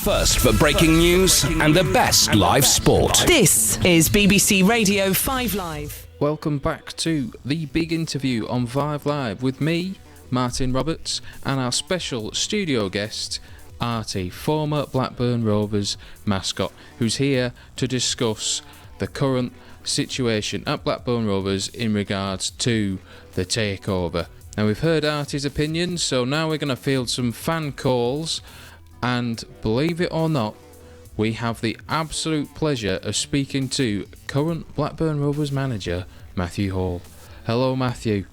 First for breaking news and the best live sport. This is BBC Radio 5 Live. Welcome back to the big interview on 5 Live with me, Martin Roberts, and our special studio guest, Artie, former Blackburn Rovers mascot, who's here to discuss the current situation at Blackburn Rovers in regards to the takeover. Now, we've heard Artie's opinions, so now we're going to field some fan calls, and believe it or not, we have the absolute pleasure of speaking to current Blackburn Rovers manager, Matthew Hall. Hello, Matthew.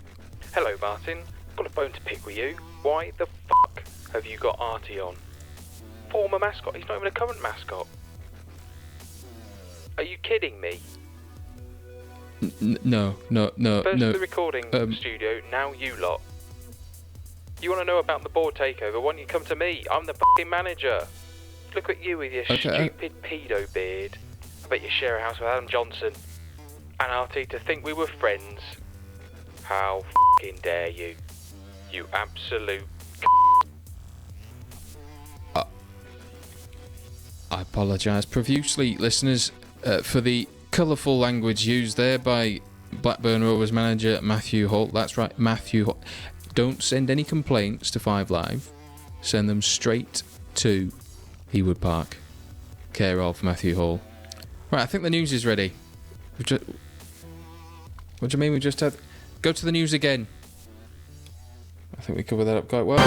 Hello, Martin. I've got a bone to pick with you. Why the fuck have you got Artie on? Former mascot, he's not even a current mascot. Are you kidding me? No. First to the recording studio, now you lot. You want to know about the board takeover? Why don't you come to me? I'm the fucking manager. Look at you with your stupid pedo beard. I bet you share a house with Adam Johnson. And Artie, to think we were friends. How fucking dare you? You absolute I apologise profusely, listeners, for the colourful language used there by Blackburn Rovers manager Matthew Hall. That's right, Matthew Hall. Don't send any complaints to 5 Live. Send them straight to Hewood Park. Care of Matthew Hall. Right, I think the news is ready. What do you mean we just had... Go to the news again. I think we covered that up quite well.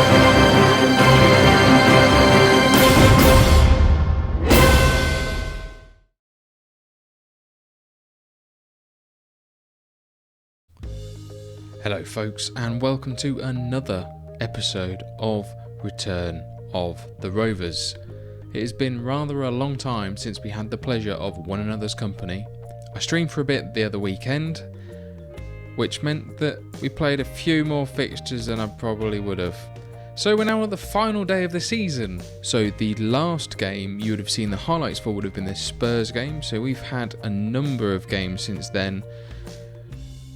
Hello folks, and welcome to another episode of Return of the Rovers. It has been rather a long time since we had the pleasure of one another's company. I streamed for a bit the other weekend, which meant that we played a few more fixtures than I probably would have. So we're now at the final day of the season. So the last game you would have seen the highlights for would have been the Spurs game. So we've had a number of games since then,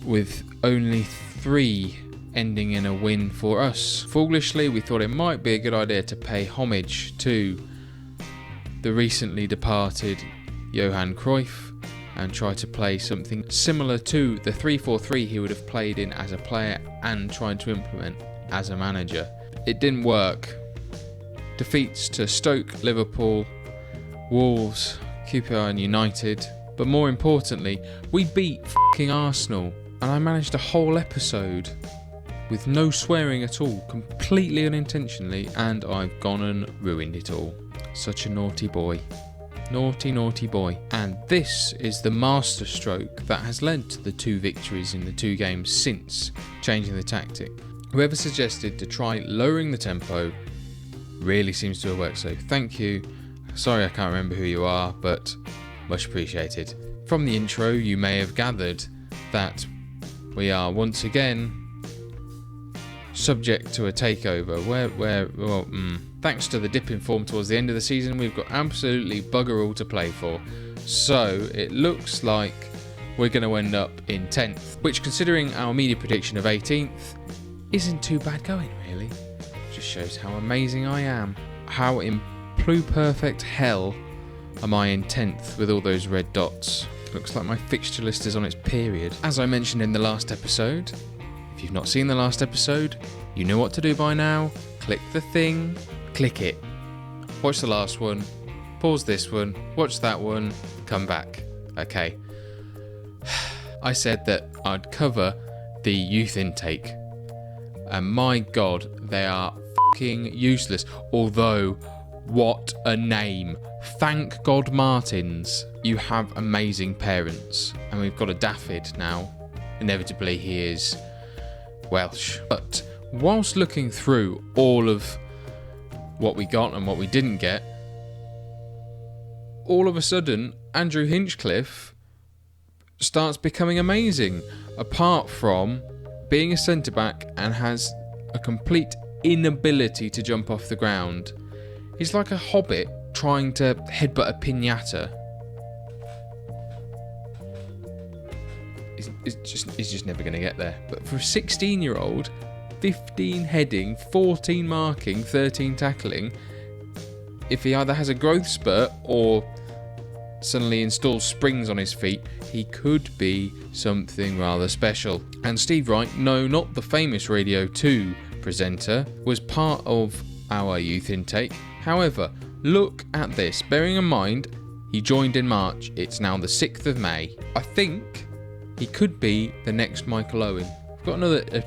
with only 3 ending in a win for us. Foolishly, we thought it might be a good idea to pay homage to the recently departed Johan Cruyff and try to play something similar to the 3-4-3 he would have played in as a player and tried to implement as a manager. It didn't work. Defeats to Stoke, Liverpool, Wolves, QPR and United, but more importantly, we beat f***ing Arsenal. And I managed a whole episode with no swearing at all, completely unintentionally, and I've gone and ruined it all. Such a naughty boy. Naughty, naughty boy. And this is the masterstroke that has led to the 2 victories in the 2 games since changing the tactic. Whoever suggested to try lowering the tempo really seems to have worked, so thank you. Sorry I can't remember who you are, but much appreciated. From the intro you may have gathered that we are once again subject to a takeover thanks to the dip in form towards the end of the season, we've got absolutely bugger all to play for. So it looks like we're going to end up in 10th, which, considering our media prediction of 18th, isn't too bad going, really. Just shows how amazing I am. How in pluperfect hell am I in 10th with all those red dots? Looks like my fixture list is on its period. As I mentioned in the last episode, if you've not seen the last episode, you know what to do by now. Click the thing, click it. Watch the last one, pause this one, watch that one, come back. Okay. I said that I'd cover the youth intake, and my god, they are fucking useless. Although, what a name. Thank God Martins, you have amazing parents. And we've got a Daffyd now. Inevitably he is Welsh. But whilst looking through all of what we got and what we didn't get, all of a sudden Andrew Hinchcliffe starts becoming amazing. Apart from being a centre-back and has a complete inability to jump off the ground. He's like a Hobbit trying to headbutt a Pinata. He's just never going to get there. But for a 16-year-old, 15 heading, 14 marking, 13 tackling, if he either has a growth spurt or suddenly installs springs on his feet, he could be something rather special. And Steve Wright, no, not the famous Radio 2 presenter, was part of our youth intake. However, look at this. Bearing in mind, he joined in March. It's now the 6th of May. I think he could be the next Michael Owen. We've got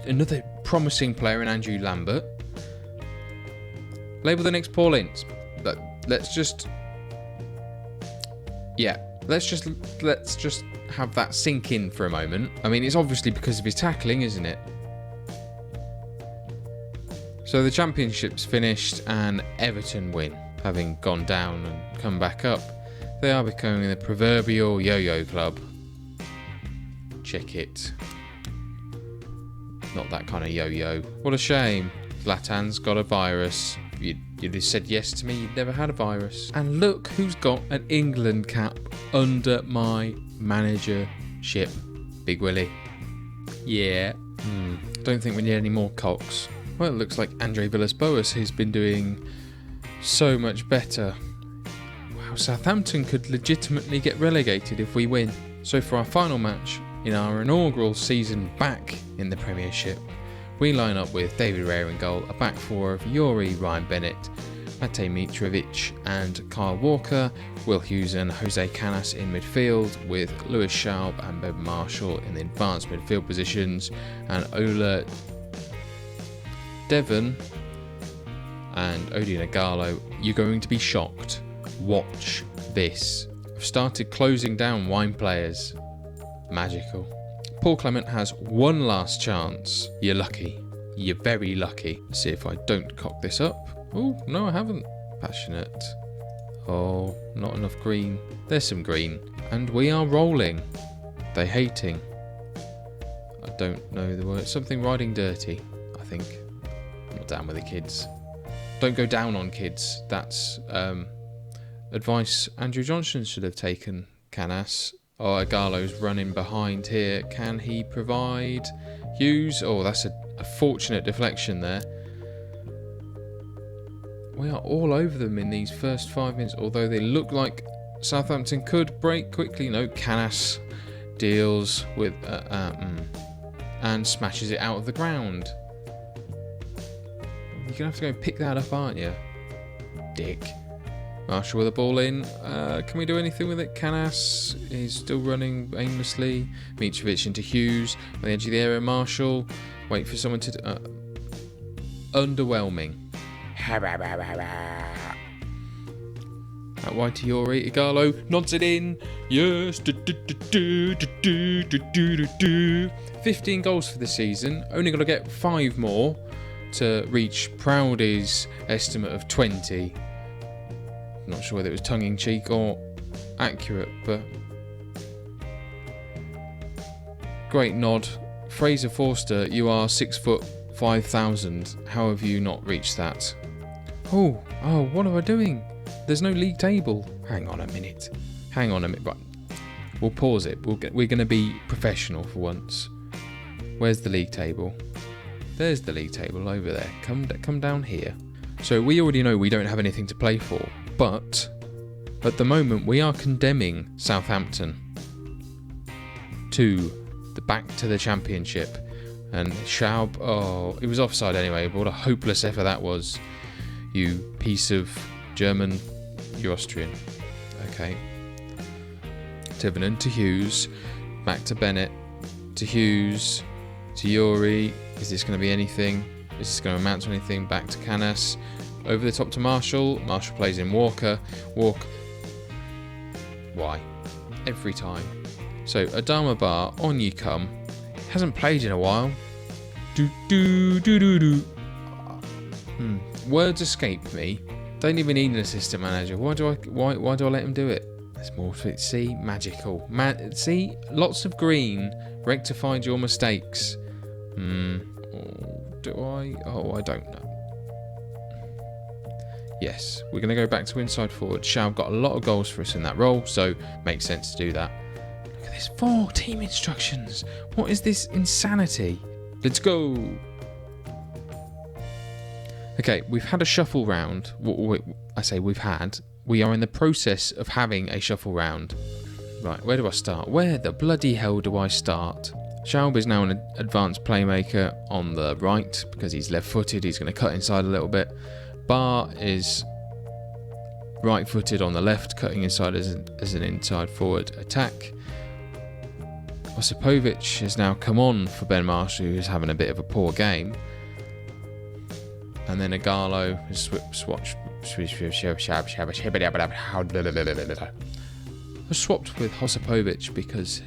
another promising player in Andrew Lambert. Label the next Paul Ince. But let's just have that sink in for a moment. I mean, it's obviously because of his tackling, isn't it? So the championship's finished and Everton win, having gone down and come back up. They are becoming the proverbial yo-yo club. Check it. Not that kind of yo-yo. What a shame. Zlatan's got a virus. You'd have said yes to me, you'd never had a virus. And look who's got an England cap under my managership. Big Willie. Yeah. Don't think we need any more cocks. Well, it looks like Andre Villas-Boas has been doing so much better. Wow, Southampton could legitimately get relegated if we win. So for our final match in our inaugural season back in the Premiership, we line up with David Raya in goal, a back four of Yuri, Ryan Bennett, Matej Mitrovic and Kyle Walker, Will Hughes and Jose Canas in midfield, with Lewis Schaub and Ben Marshall in the advanced midfield positions, and Ola Devon and Odin Igalo. You're going to be shocked. Watch this. I've started closing down wine players. Magical. Paul Clement has one last chance. You're lucky. You're very lucky. Let's see if I don't cock this up. Oh, no, I haven't. Passionate. Oh, not enough green. There's some green. And we are rolling. They hating. I don't know the word. Something riding dirty, I think. I'm not down with the kids. Don't go down on kids. That's advice Andrew Johnson should have taken. Canas. Oh, Igalo's running behind here. Can he provide Hughes? Oh, that's a fortunate deflection there. We are all over them in these first 5 minutes, although they look like Southampton could break quickly. No, Canas deals with and smashes it out of the ground. You're going to have to go and pick that up, aren't you? Dick. Marshall with the ball in. Can we do anything with it? Canas is still running aimlessly. Mitrovic into Hughes. On the edge of the area, Marshall. Wait for someone to... underwhelming. Out wide to Yuri. Igalo nods it in. Yes. 15 goals for the season. Only got to get 5 more to reach Proudy's estimate of 20. Not sure whether it was tongue-in-cheek or accurate, but great nod. Fraser Forster, you are 6'5", how have you not reached that? Oh, what am I doing? There's no league table. Hang on a minute. Right. We'll pause it. We're going to be professional for once. Where's the league table? There's the league table over there. Come down here. So we already know we don't have anything to play for, but at the moment we are condemning Southampton back to the Championship. And Schaub, it was offside anyway, but what a hopeless effort that was. You piece of German, you're Austrian. Okay. Tiverton to Hughes, back to Bennett, to Hughes, to Yuri. Is this going to be anything? Is this going to amount to anything? Back to Canas, over the top to Marshall. Marshall plays in Walker. Why? Every time. So Adama Bar, on you come. Hasn't played in a while. Words escape me. Don't even need an assistant manager. Why do I let him do it? There's more to it. See, magical. See, lots of green rectified your mistakes. Do I? Oh, I don't know. Yes, we're going to go back to inside forward. Schaub got a lot of goals for us in that role, so makes sense to do that. Look at this, 4 team instructions. What is this insanity? Let's go. Okay, we've had a shuffle round. I say we've had. We are in the process of having a shuffle round. Right, where do I start? Where the bloody hell do I start? Schaub is now an advanced playmaker on the right because he's left-footed. He's going to cut inside a little bit. Bar is right-footed on the left, cutting inside as an inside forward attack. Osipovic has now come on for Ben Marshall, who's having a bit of a poor game. And then Igalo has swapped with Osipovic because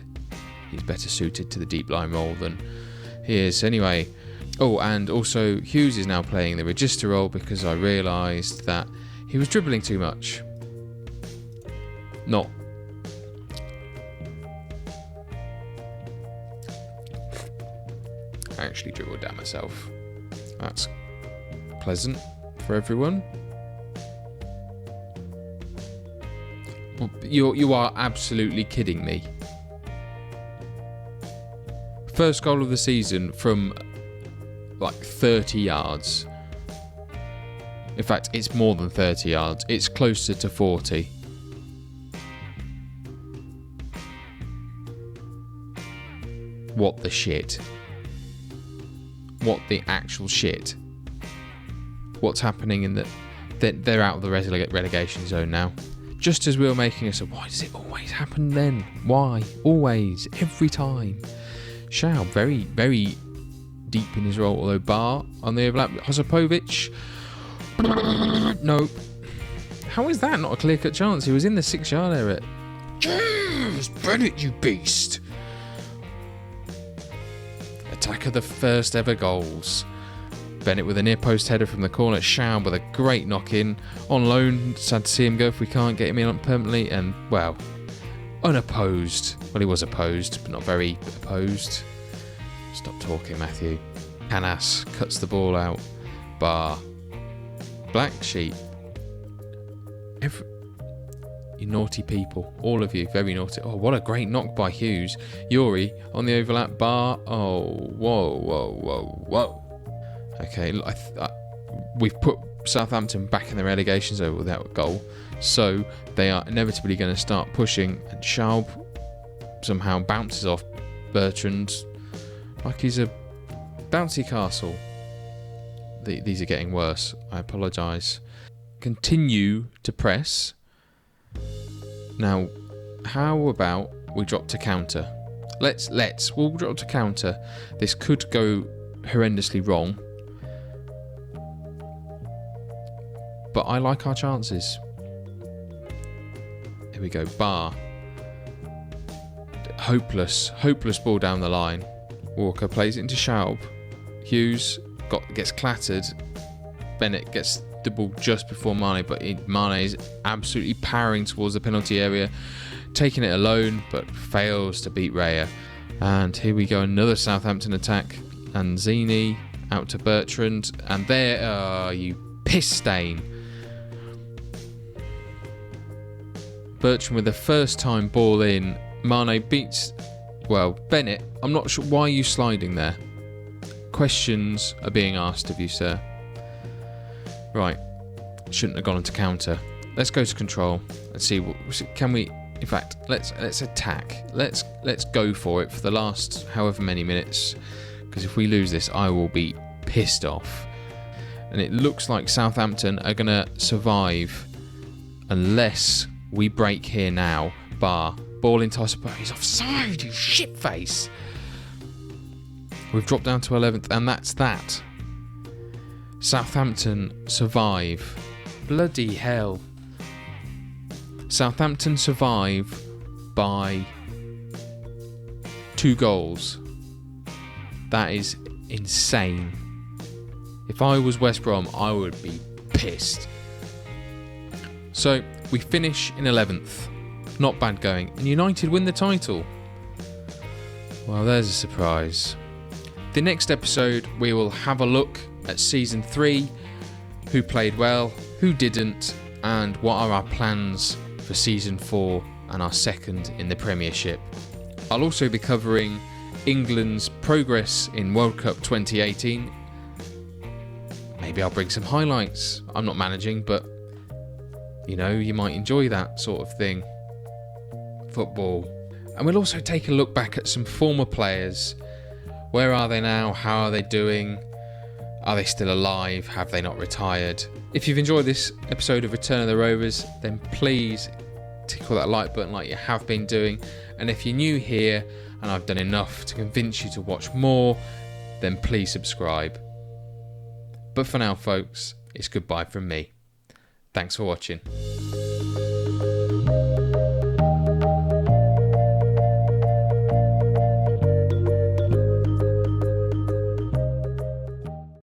he's better suited to the deep line role than he is anyway. Oh, and also Hughes is now playing the register role because I realised that he was dribbling too much. Not. I actually dribbled down myself. That's pleasant for everyone. You are absolutely kidding me. First goal of the season from like 30 yards. In fact, it's more than 30 yards. It's closer to 40. What the shit? What the actual shit? What's happening in the... They're out of the relegation zone now. Just as we were making us... Why does it always happen then? Why? Always. Every time. Schaub, very, very deep in his role. Although Bar on the overlap. Osipovic. Nope. How is that not a clear-cut chance? He was in the 6-yard area. Yes, Bennett, you beast. Attack of the first ever goals. Bennett with a near post header from the corner. Schaub with a great knock in. On loan, sad to see him go if we can't get him in permanently. And, well, unopposed. Well, he was opposed, but not very opposed. Stop talking, Matthew. Canas cuts the ball out. Bar. Black sheep. You naughty people. All of you. Very naughty. Oh, what a great knock by Hughes. Yuri on the overlap. Bar. Oh, whoa, whoa, whoa, whoa. Okay, we've put Southampton back in the relegation zone without a goal, so they are inevitably going to start pushing, and Schaub somehow bounces off Bertrand like he's a bouncy castle. These are getting worse. I apologise. Continue to press. Now, how about we drop to counter? We'll drop to counter. This could go horrendously wrong, but I like our chances. Here we go. Bar. Hopeless ball down the line. Walker plays it into Schaub. Hughes gets clattered. Bennett gets the ball just before Mane, but Mane is absolutely powering towards the penalty area, taking it alone, but fails to beat Raya. And here we go, another Southampton attack. And Zini out to Bertrand, and there, you piss stain. Bertrand with the first time ball in. Mane beats, Bennett. I'm not sure why are you sliding there. Questions are being asked of you, sir. Right, shouldn't have gone into counter. Let's go to control and see what can we. In fact, let's attack. Let's go for it for the last however many minutes. Because if we lose this, I will be pissed off. And it looks like Southampton are going to survive unless we break here now. Bar. Ball into Osipovic. He's offside, you shitface. We've dropped down to 11th, and that's that. Southampton survive. Bloody hell. Southampton survive by 2 goals. That is insane. If I was West Brom, I would be pissed. So, we finish in 11th. Not bad going. And United win the title. Well, there's a surprise. The next episode, we will have a look at Season 3. Who played well, who didn't, and what are our plans for Season 4 and our second in the Premiership. I'll also be covering England's progress in World Cup 2018 Maybe I'll bring some highlights. I'm not managing, but you know, you might enjoy that sort of thing. Football. And we'll also take a look back at some former players. Where are they now? How are they doing? Are they still alive? Have they not retired? If you've enjoyed this episode of Return of the Rovers, then please tickle that like button like you have been doing. And if you're new here and I've done enough to convince you to watch more, then please subscribe. But for now, folks, it's goodbye from me. Thanks for watching.